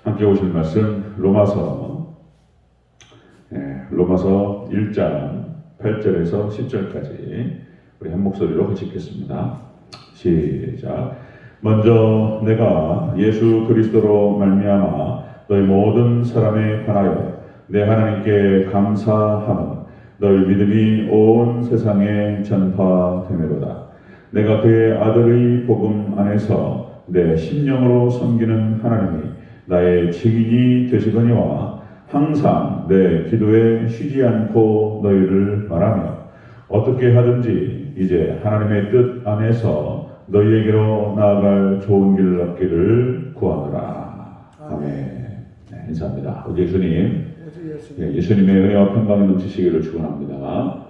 함께 오실 말씀 로마서 1장 8절에서 10절까지 우리 한 목소리로 같이 읽겠습니다. 시작. 먼저 내가 예수 그리스도로 말미암아 너희 모든 사람에 관하여 내 하나님께 감사함은 너희 믿음이 온 세상에 전파되매로다. 내가 그의 아들의 복음 안에서 내 심령으로 섬기는 하나님이 나의 증인이 되시거니와 항상 내 기도에 쉬지 않고 너희를 말하며 어떻게 하든지 이제 하나님의 뜻 안에서 너희에게로 나아갈 좋은 길을 얻기를 구하노라. 아멘. 네, 인사합니다. 우리 예수님, 예수님의 은혜와 평강이 넘치시기를 축원합니다.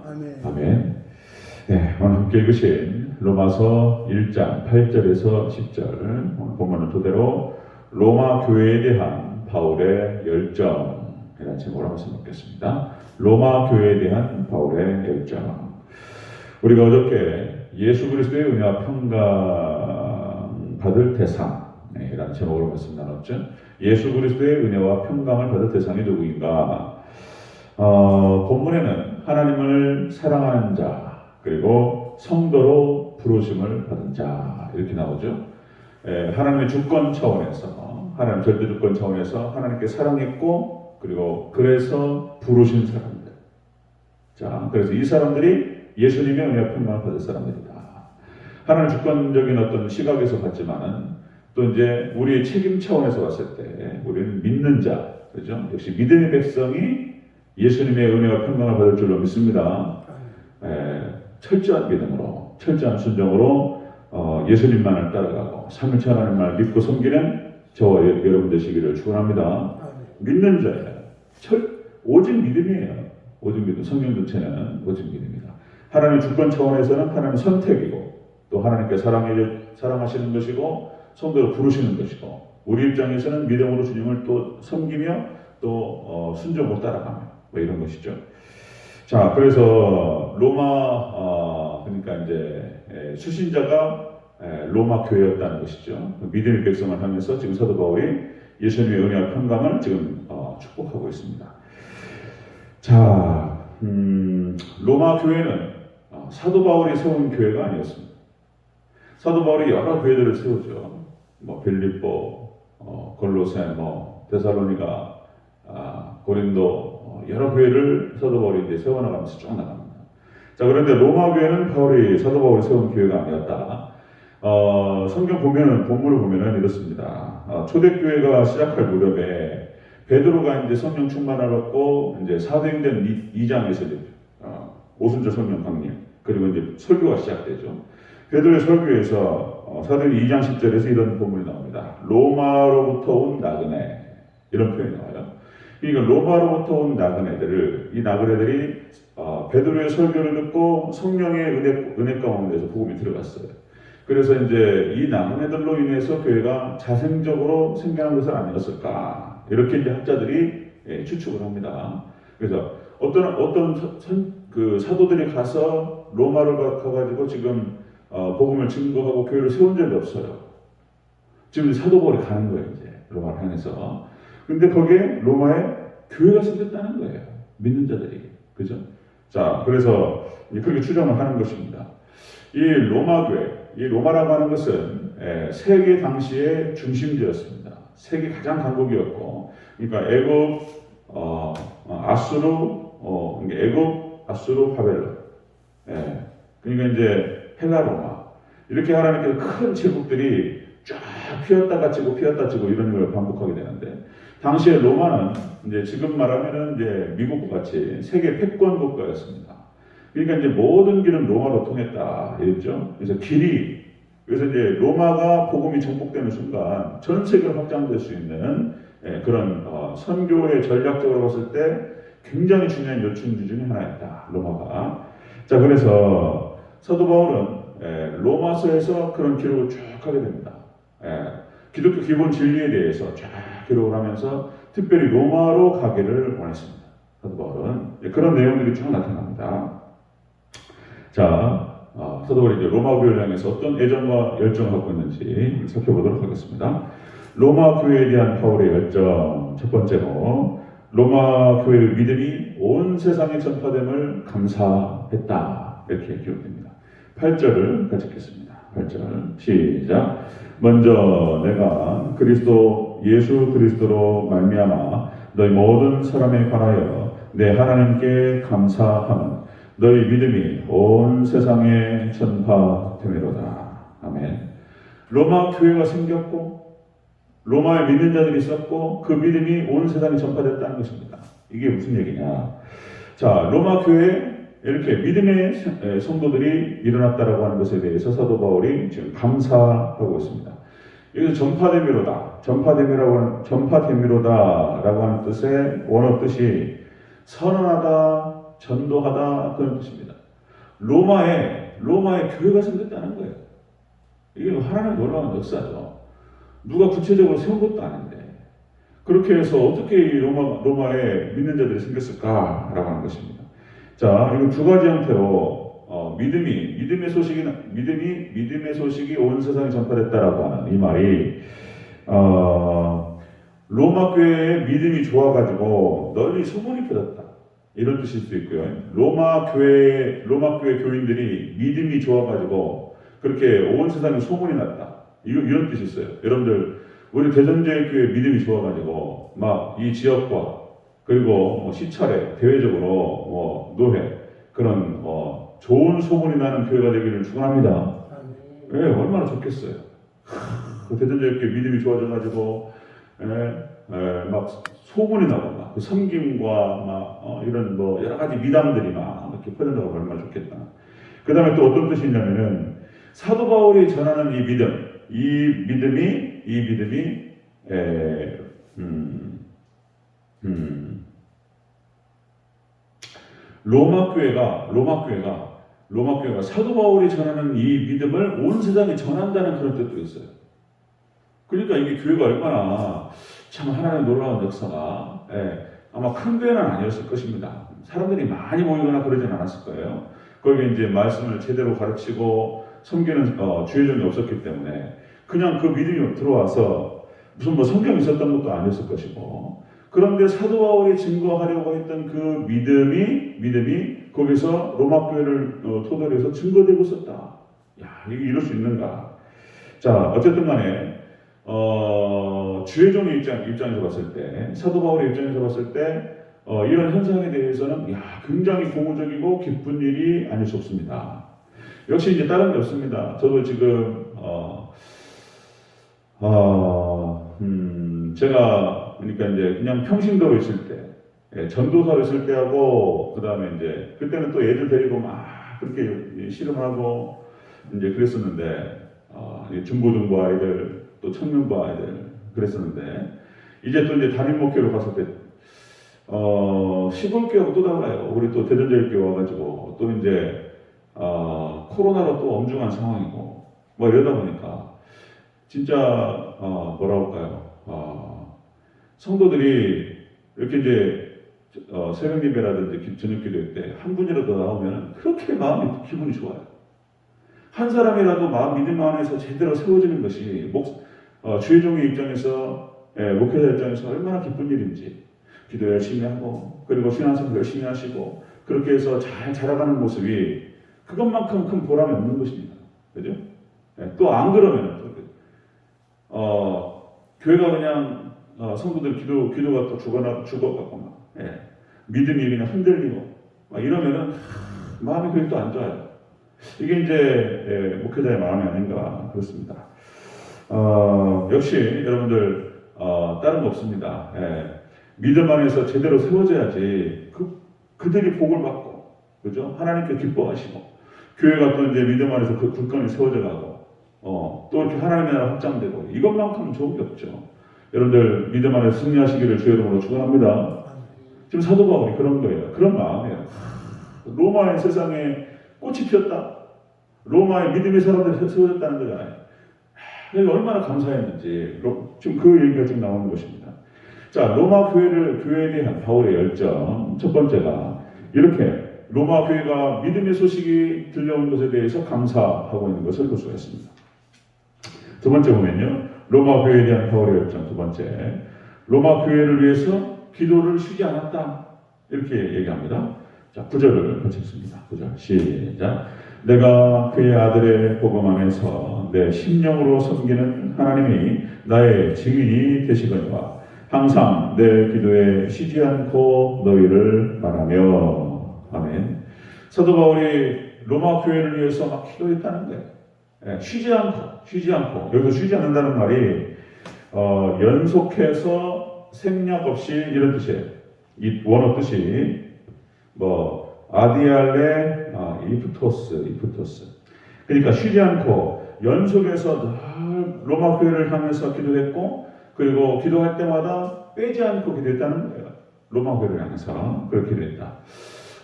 아멘. 네, 오늘 함께 읽으신 로마서 1장 8절에서 10절 오늘 본문은 토대로 로마 교회에 대한 바울의 열정이라는 제목으로 말씀 먹겠습니다. 로마 교회에 대한 바울의 열정. 우리가 어저께 예수 그리스도의 은혜와 평강 받을 대상이라는 제목으로 말씀 나눴죠. 예수 그리스도의 은혜와 평강을 받을 대상이 누구인가? 본문에는 하나님을 사랑하는 자 그리고 성도로 부르심을 받은 자 이렇게 나오죠. 하나님의 주권 차원에서 하나님 절대 주권 차원에서 하나님께 사랑했고 그리고 그래서 부르신 사람들. 자, 그래서 이 사람들이 예수님의 은혜와 평강을 받을 사람들이다. 하나님 주권적인 어떤 시각에서 봤지만은 또 이제 우리의 책임 차원에서 봤을 때 우리는 믿는 자, 그렇죠? 역시 믿음의 백성이 예수님의 은혜와 평강을 받을 줄로 믿습니다. 철저한 믿음으로, 철저한 순종으로 예수님만을 따라가고 삼위일체 하나님만을 믿고 섬기는 저와 여러분 되시기를 축원합니다. 믿는 자예요. 오직 믿음이에요. 오직 믿음. 성경 전체는 오직 믿음이다. 하나님의 주권 차원에서는 하나님의 선택이고 또 하나님께 사랑하시는 것이고 성도로 부르시는 것이고 우리 입장에서는 믿음으로 주님을 또 섬기며 또 순종으로 따라가며 뭐 이런 것이죠. 자, 그래서 로마 그러니까 이제 수신자가 로마 교회였다는 것이죠. 믿음의 백성을 하면서 지금 사도 바울이 예수님의 은혜와 평강을 지금 축복하고 있습니다. 자, 로마 교회는 사도 바울이 세운 교회가 아니었습니다. 사도 바울이 여러 교회들을 세우죠. 뭐 빌립보, 골로새, 데살로니가, 고린도 여러 교회를 사도 바울이 이제 세워나가면서 쭉 나갑니다. 자, 그런데 로마 교회는 사도 바울이 세운 교회가 아니었다. 성경 본문을 보면은 이렇습니다. 초대교회가 시작할 무렵에 베드로가 이제 성령 충만을 받고 이제 사도행전 2장에서 오순절 성령 강림 그리고 이제 설교가 시작되죠. 베드로의 설교에서 사도행전 2장 10절에서 이런 본문이 나옵니다. 로마로부터 온 나그네 이런 표현이 나와요. 그러니까 로마로부터 온 나그네들을 이 나그네들이 베드로의 설교를 듣고 성령의 은혜 가운데서 복음이 들어갔어요. 그래서 이제 이 나그네들로 인해서 교회가 자생적으로 생겨난 것은 아니었을까 이렇게 이제 학자들이 추측을 합니다. 그래서 어떤 사도들이 가서 로마를 가가지고 지금 복음을 증거하고 교회를 세운 적이 없어요. 지금 사도 바울이 가는 거예요, 이제 로마를 향해서. 근데 거기에 로마에 교회가 생겼다는 거예요. 믿는 자들이, 그죠? 자, 그래서 그렇게 추정을 하는 것입니다. 이 로마 교회, 이 로마라고 하는 것은 세계 당시의 중심지였습니다. 세계 가장 강국이었고, 그러니까 애굽, 아수르, 바벨론. 그러니까 이제 헬라 로마. 이렇게 하나님께서 큰 제국들이 쫙 피었다가 찌고 이런 걸 반복하게 되는데, 당시에 로마는 이제 지금 말하면은 이제 미국과 같이 세계 패권 국가였습니다. 그러니까 이제 모든 길은 로마로 통했다. 이랬죠. 그래서 이제 로마가 복음이 정복되는 순간 전 세계로 확장될 수 있는 그런 선교의 전략적으로 봤을 때 굉장히 중요한 요충지 중에 하나였다. 로마가. 자, 그래서 사도 바울은 로마서에서 그런 기록을 쭉 하게 됩니다. 기독교 기본 진리에 대해서 쫙 기록을 하면서 특별히 로마로 가기를 원했습니다. 사도 바울은 그런 내용들이 쭉 나타납니다. 자, 사도 바울이 이제 로마 교회를 향해서 어떤 애정과 열정을 갖고 있는지 살펴보도록 하겠습니다. 로마 교회에 대한 바울의 열정 첫 번째로 로마 교회의 믿음이 온 세상에 전파됨을 감사했다. 이렇게 기록됩니다. 8절을 같이 읽겠습니다. 8절 시작. 먼저 내가 그리스도 예수 그리스도로 말미암아 너희 모든 사람에 관하여 내 하나님께 감사함은 너희 믿음이 온 세상에 전파됨이로다. 아멘. 로마 교회가 생겼고 로마에 믿는 자들이 있었고 그 믿음이 온 세상에 전파됐다는 것입니다. 이게 무슨 얘기냐? 자, 로마 교회에 이렇게 믿음의 성도들이 일어났다라고 하는 것에 대해서 사도 바울이 지금 감사하고 있습니다. 여기서 전파됨이로다라고 하는 뜻의 원어 뜻이 선언하다, 전도하다 그런 뜻입니다. 로마에 교회가 생겼다는 거예요. 이게 하나님의 놀라운 역사죠. 누가 구체적으로 세운 것도 아닌데 그렇게 해서 어떻게 이 로마에 믿는 자들이 생겼을까라고 하는 것입니다. 자, 이건 두 가지 형태로 믿음의 소식이 온 세상에 전파됐다라고 하는 이 말이 로마 교회의 믿음이 좋아가지고 널리 소문이 퍼졌다 이런 뜻일 수도 있고요. 로마 교회 교인들이 믿음이 좋아가지고 그렇게 온 세상에 소문이 났다. 이런 뜻이 있어요. 여러분들, 우리 대전제일교회 믿음이 좋아가지고, 막 이 지역과, 그리고 뭐 시찰에, 대외적으로, 노회, 그런, 좋은 소문이 나는 교회가 되기를 축원합니다. 예, 얼마나 좋겠어요. 그 대전제일교회 믿음이 좋아져가지고, 막 소문이 나고, 막 그 섬김과, 막, 이런 여러 가지 미담들이 막 이렇게 퍼진다고 얼마나 좋겠다. 그 다음에 또 어떤 뜻이 있냐면은, 사도 바울이 전하는 이 믿음이 로마 교회가 사도 바울이 전하는 이 믿음을 온 세상에 전한다는 그런 뜻도 있어요. 그러니까 이게 교회가 얼마나 참 하나님의 놀라운 역사가 아마 큰 교회는 아니었을 것입니다. 사람들이 많이 모이거나 그러진 않았을 거예요. 거기에 이제 말씀을 제대로 가르치고 섬기는 주의종이 없었기 때문에 그냥 그 믿음이 들어와서 무슨 성경이 있었던 것도 아니었을 것이고 그런데 사도 바울이 증거하려고 했던 그 믿음이 거기서 로마 교회를 토대로 해서 증거되고 있었다. 야, 이게 이럴 수 있는가? 자, 어쨌든 간에 주의종의 입장에서 봤을 때 사도 바울의 입장에서 봤을 때 이런 현상에 대해서는 굉장히 고무적이고 기쁜 일이 아닐 수 없습니다. 역시 이제 다른 게 없습니다. 저도 지금 제가 그러니까 이제 그냥 평신도로 있을 때, 전도사로 있을 때하고 그 다음에 이제 그때는 또 애들 데리고 막 그렇게 씨름하고 이제 그랬었는데 중고등부 아이들 또 청년부 아이들 그랬었는데 이제 또 이제 담임 목회로 갔을 때 시골교회하고 또 달라요. 우리 또 대전제일교회 와가지고 또 이제 코로나로 또 엄중한 상황이고 뭐 이러다 보니까 진짜 뭐라 할까요? 성도들이 이렇게 이제 새벽 예배라든지 저녁 기도회 때 한 분이라도 나오면 그렇게 마음이 기분이 좋아요. 한 사람이라도 믿음 안에서 제대로 세워지는 것이 주의종의 입장에서 목회자 입장에서 얼마나 기쁜 일인지 기도 열심히 하고 그리고 신앙생활 열심히 하시고 그렇게 해서 잘 자라가는 모습이 그것만큼 큰 보람이 없는 것입니다. 그죠? 또 안 그러면 교회가 그냥 성도들 기도가 또 죽어갖고 막 믿음이 그냥 흔들리고 막 이러면은 마음이 그게 또 안 좋아요. 이게 이제 목회자의 마음이 아닌가 그렇습니다. 역시 여러분들 다른 거 없습니다. 믿음 안에서 제대로 세워져야지 그들이 복을 받고 그죠? 하나님께 기뻐하시고 교회가 또 이제 믿음 안에서 그 굳건히 세워져가고 또 이렇게 하나님의 나라 확장되고 이것만큼 좋은 게 없죠. 여러분들 믿음 안에서 승리하시기를 주의 이름으로 축원합니다. 지금 사도 바울이 그런 거예요. 그런 마음이에요. 로마의 세상에 꽃이 피었다. 로마의 믿음의 사람들이 세워졌다는 거잖아요. 얼마나 감사했는지 지금 그 얘기가 지금 나오는 것입니다. 자, 로마 교회에 대한 바울의 열정 첫 번째가 이렇게 로마 교회가 믿음의 소식이 들려온 것에 대해서 감사하고 있는 것을 볼 수가 있습니다. 두 번째 보면요, 로마 교회에 대한 바울의 열정. 두 번째, 로마 교회를 위해서 기도를 쉬지 않았다. 이렇게 얘기합니다. 자, 9절을 펼쳤습니다. 9절 시작. 내가 그의 아들의 복음 안에서 내 심령으로 섬기는 하나님이 나의 증인이 되시거니와 항상 내 기도에 쉬지 않고 너희를 말하며. 아멘. 사도 바울이 로마 교회를 위해서 막 기도했다는 거예요. 쉬지 않고. 여기서 쉬지 않는다는 말이 연속해서 생략 없이 이런 뜻이에요. 이 원어 뜻이 아디알레 이프토스. 그러니까 쉬지 않고 연속해서 늘 로마 교회를 향해서 기도했고, 그리고 기도할 때마다 빼지 않고 기도했다는 거예요. 로마 교회를 향해서 그렇게 기도했다.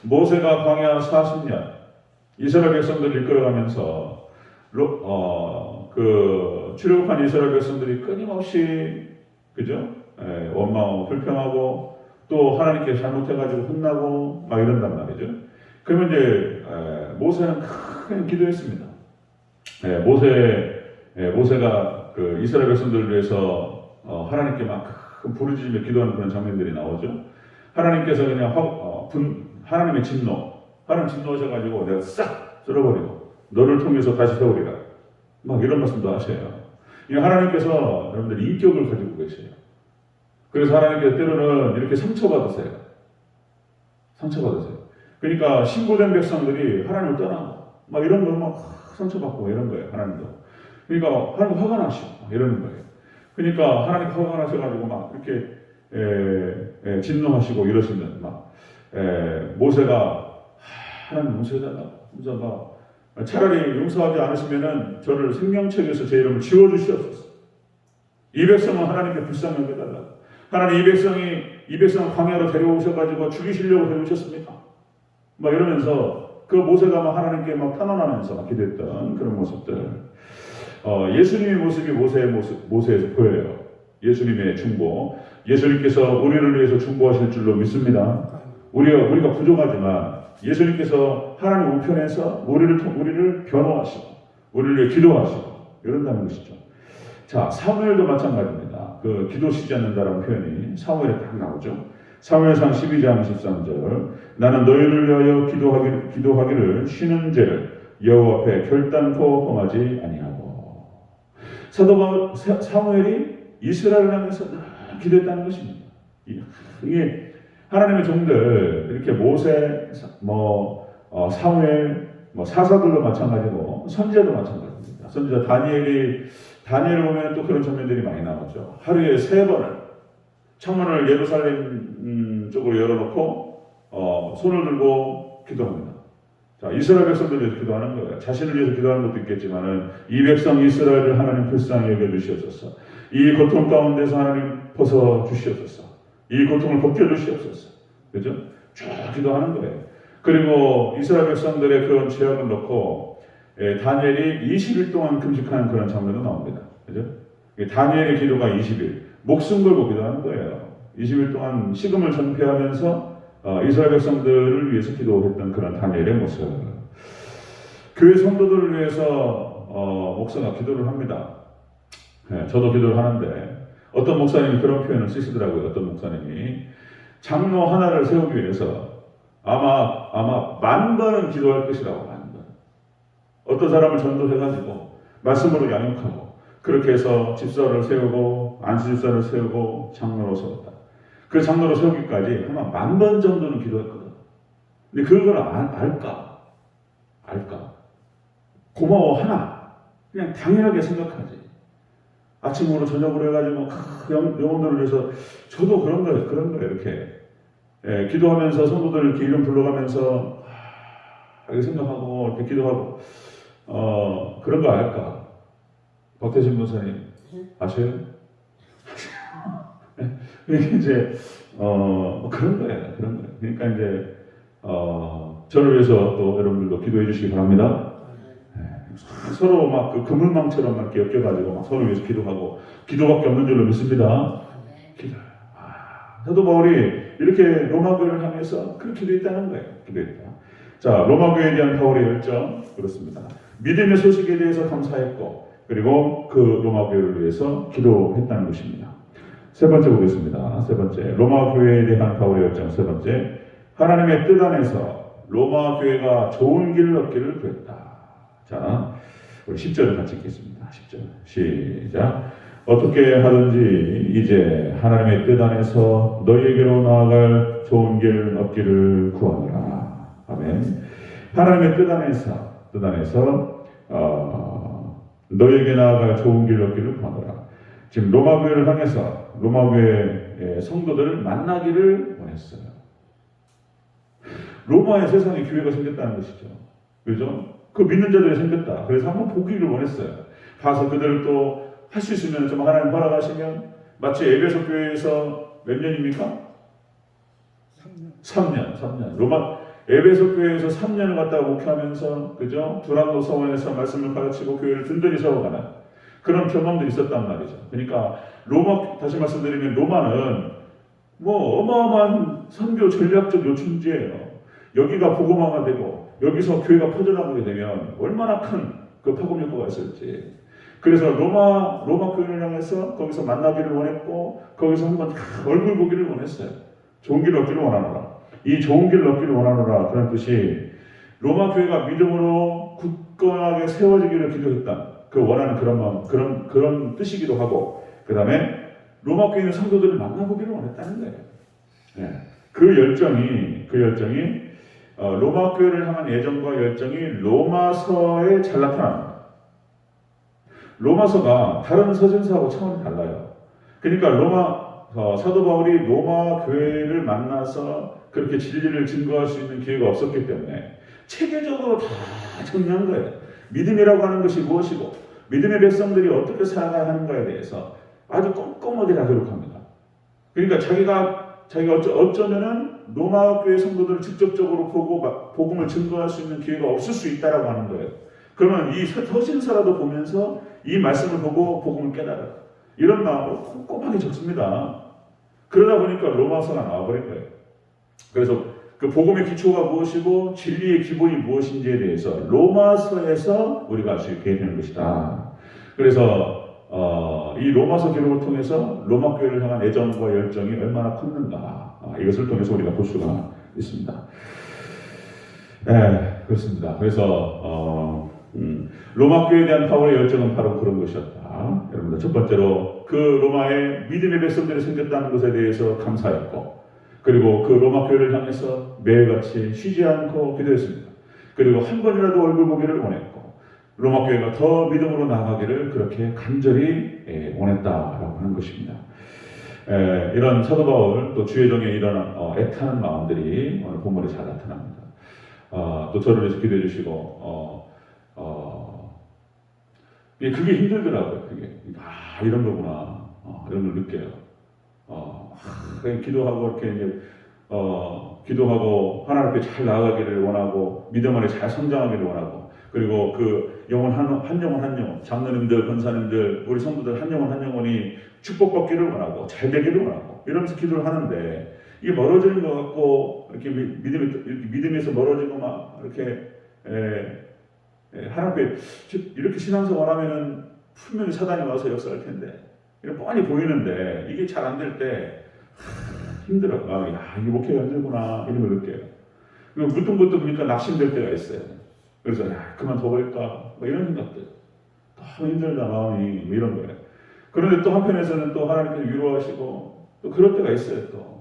모세가 광야 40년 이스라엘 백성들을 이끌어가면서 출애굽한 이스라엘 백성들이 끊임없이 원망하고 불평하고 또 하나님께 잘못해가지고 혼나고 막 이런단 말이죠. 그러면 이제 모세는 큰 기도했습니다. 모세가 그 이스라엘 백성들을 위해서 하나님께 막 큰 부르짖으며 기도하는 그런 장면들이 나오죠. 하나님께서 그냥 하나님의 하나님 진노하셔가지고 내가 싹 쓸어버리고 너를 통해서 다시 세우리라. 막 이런 말씀도 하셔요. 하나님께서 여러분들 인격을 가지고 계세요. 그래서 하나님께서 때로는 이렇게 상처받으세요. 그러니까 신고된 백성들이 하나님을 떠나고 막 이런 거 막 상처받고 이런 거예요. 하나님도. 그러니까 하나님 화가 나시고 이러는 거예요. 그러니까 하나님 화가 나셔가지고 막 이렇게 진노하시고 이러시면 모세가 하나님 용서해달라고. 차라리 용서하지 않으시면은 저를 생명책에서 제 이름을 지워주시옵소서. 이 백성은 하나님께 불쌍히 여겨달라고. 하나님 이 백성을 광야로 데려오셔가지고 죽이시려고 데려오셨습니까? 막 이러면서 그 모세가 막 하나님께 막 탄원하면서 막 기도했던 그런 모습들. 예수님의 모습이 모세에서 보여요. 예수님의 중보. 예수님께서 우리를 위해서 중보하실 줄로 믿습니다. 우리가 부족하지만 예수님께서 하나님 우편에서 우리를 변호하시고 우리를 위해 기도하시고 이런다는 것이죠. 자, 사무엘도 마찬가지입니다. 그 기도 쉬지 않는다라는 표현이 사무엘에 딱 나오죠. 사무엘상 12장 13절. 나는 너희를 위하여 기도하기를 쉬는 죄를 여호와 앞에 결단코 범하지 아니하고. 사도 사무엘이 이스라엘을 향해서 기도했다는 것입니다. 이게 하나님의 종들 이렇게 모세, 사무엘, 사사들도 마찬가지고 선지자도 마찬가지입니다. 선지자 다니엘을 보면 또 그런 장면들이 많이 나오죠. 하루에 3번을 창문을 예루살렘 쪽으로 열어놓고 손을 들고 기도합니다. 자, 이스라엘 백성들 위해서 기도하는 거예요. 자신을 위해서 기도하는 것도 있겠지만은 이 백성 이스라엘을 하나님 불쌍히 여겨 주시옵소서. 이 고통 가운데서 하나님 벗어 주시옵소서. 이 고통을 벗겨 주시옵소서. 그죠? 쭉 기도하는 거예요. 그리고 이스라엘 백성들의 그런 죄악을 놓고 다니엘이 20일 동안 금식하는 그런 장면도 나옵니다. 그죠? 다니엘의 기도가 20일. 목숨 걸고 기도하는 거예요. 20일 동안 식음을 전폐하면서 이스라엘 백성들을 위해서 기도했던 그런 다니엘의 모습. 교회 성도들을 위해서 목사가 기도를 합니다. 저도 기도를 하는데 어떤 목사님이 그런 표현을 쓰시더라고요. 어떤 목사님이 장로 하나를 세우기 위해서 아마 10,000번은 기도할 것이라고. 10,000번. 어떤 사람을 전도해가지고 말씀으로 양육하고 그렇게 해서 집사를 세우고 안수집사를 세우고 장로로 세웠다. 그 장로로 세우기까지 아마 10,000번 정도는 기도했거든. 근데 그걸 알까? 고마워하나? 그냥 당연하게 생각하지. 아침으로 저녁으로 해가지고 영혼들을 위해서 저도 그런 거예요. 이렇게 기도하면서 성도들 이렇게 이름 불러가면서 이렇게 생각하고 이렇게 기도하고 그런 거 알까? 박태신 목사님 아세요? 이게 이제 그런 거예요. 그러니까 이제 저를 위해서 또 여러분들도 기도해 주시기 바랍니다. 서로 막 그 그물망처럼 막 이렇게 엮여가지고 막 서로 위해서 기도하고 기도밖에 없는 줄로 믿습니다. 기도. 사도 바울이 이렇게 로마 교회를 향해서 그렇게 기도했다는 거예요. 기도했다. 자, 로마 교회에 대한 바울의 열정 그렇습니다. 믿음의 소식에 대해서 감사했고 그리고 그 로마 교회를 위해서 기도했다는 것입니다. 세 번째 보겠습니다. 세 번째, 로마 교회에 대한 바울의 열정. 세 번째, 하나님의 뜻 안에서 로마 교회가 좋은 길을 얻기를 구했다. 자, 우리 10절을 같이 읽겠습니다. 10절 시작. 어떻게 하든지 이제 하나님의 뜻 안에서 너희에게로 나아갈 좋은 길 얻기를 구하노라. 아멘. 하나님의 뜻 안에서 너희에게 나아갈 좋은 길 얻기를 구하노라. 지금 로마 교회를 향해서 로마 교회 성도들을 만나기를 원했어요. 로마의 세상에 교회가 생겼다는 것이죠. 그죠? 그 믿는 자들이 생겼다. 그래서 한번 보기를 원했어요. 가서 그들을 또 할 수 있으면 좀 하나님 허락하시면 마치 에베소 교회에서 몇 년입니까? 3년. 로마 에베소 교회에서 3년을 갖다가 목회하면서 그죠? 두란노 서원에서 말씀을 가르치고 교회를 든든히 세워가는 그런 경험도 있었단 말이죠. 그러니까 다시 말씀드리면 로마는 뭐 어마어마한 선교 전략적 요충지예요. 여기가 복음화가 되고 여기서 교회가 퍼져나가게 되면 얼마나 큰 그 파급 효과가 있을지. 그래서 로마 교회를 향해서 거기서 만나기를 원했고 거기서 한번 얼굴 보기를 원했어요. 좋은 길을 얻기를 원하노라. 이 좋은 길을 얻기를 원하노라. 그런 뜻이 로마 교회가 믿음으로 굳건하게 세워지기를 기도했다. 그 원하는 그런 마음, 그런 뜻이기도 하고, 그 다음에 로마 교회 있는 성도들을 만나보기를 원했다는 거예요. 네. 그 열정이 로마 교회를 향한 애정과 열정이 로마서에 잘 나타납니다. 로마서가 다른 서신서하고 차원이 달라요. 그러니까 사도 바울이 로마 교회를 만나서 그렇게 진리를 증거할 수 있는 기회가 없었기 때문에 체계적으로 다 정리한 거예요. 믿음이라고 하는 것이 무엇이고 믿음의 백성들이 어떻게 살아가야 하는가에 대해서 아주 꼼꼼하게 다 기록합니다. 그러니까 자기가 어쩌면은 로마 교회 성도들을 직접적으로 보고 복음을 증거할 수 있는 기회가 없을 수 있다라고 하는 거예요. 그러면 이 서신서라도 보면서 이 말씀을 보고 복음을 깨달아요. 이런 마음으로 꼼꼼하게 적습니다. 그러다 보니까 로마서가 나와버린 거예요. 그래서 그 복음의 기초가 무엇이고 진리의 기본이 무엇인지에 대해서 로마서에서 우리가 알 수 있게 되는 것이다. 그래서 이 로마서 기록을 통해서 로마 교회를 향한 애정과 열정이 얼마나 컸는가 이것을 통해서 우리가 볼 수가 있습니다. 네, 그렇습니다. 그래서 로마 교회에 대한 바울의 열정은 바로 그런 것이었다. 여러분들 첫 번째로 그 로마의 믿음의 백성들이 생겼다는 것에 대해서 감사했고, 그리고 그 로마 교회를 향해서 매일같이 쉬지 않고 기도했습니다. 그리고 한 번이라도 얼굴 보기를 원했고, 로마 교회가 더 믿음으로 나아가기를 그렇게 간절히 원했다라고 하는 것입니다. 이런 사도 바울 또 주의정에 이런 애타는 마음들이 오늘 본문에 잘 나타납니다. 또 저를 위해서 기도해 주시고 그게 힘들더라고요. 그게 이런 거구나 이런 걸 느껴요. 그냥 기도하고 이렇게 이제 기도하고 하나님 앞에 잘 나아가기를 원하고 믿음 안에 잘 성장하기를 원하고, 그리고 그 영혼 한 영혼 장로님들, 권사님들, 우리 성도들 한 영혼이 축복받기를 원하고 잘 되기를 원하고 이러면서 기도를 하는데, 이게 멀어지는 것 같고 이렇게 믿음에서 멀어지고 막 이렇게 하나님 앞에 이렇게 신앙생활 하면은 분명히 사단이 와서 역사할 텐데 이렇게 뻔히 보이는데 이게 잘 안 될 때 힘들어. 이 목회가 힘들구나 이런 걸 느껴요. 그리고 부뚱부뚱 보니까 낙심될 때가 있어요. 그래서 그만 더 볼까 이런 생각들. 너무 힘들다 마음이 이런 거예요. 그런데 또 한편에서는 또 하나님께서 위로하시고 또 그럴 때가 있어요. 또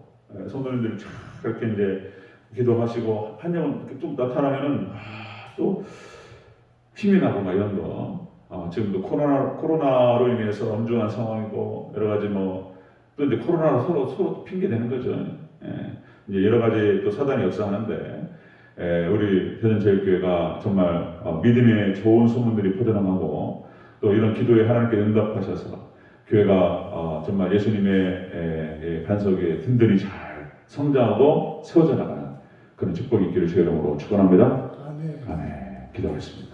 성도님들이 그렇게 이제 기도하시고 한 영혼 이렇게 뚝 나타나면은 또 힘이 나고 막 이런 거. 지금도 코로나로 인해서 엄중한 상황이고 여러 가지 또 이제 코로나로 서로 핑계 대는 거죠. 이제 여러 가지 또 사단이 역사하는데 우리 대전제일교회가 정말 믿음의 좋은 소문들이 퍼져나가고 또 이런 기도에 하나님께 응답하셔서 교회가 정말 예수님의 반석에 든든히 잘 성장하고 세워져 나가는 그런 축복이 있기를 주의 이름으로 축원합니다. 아멘. 기도하겠습니다.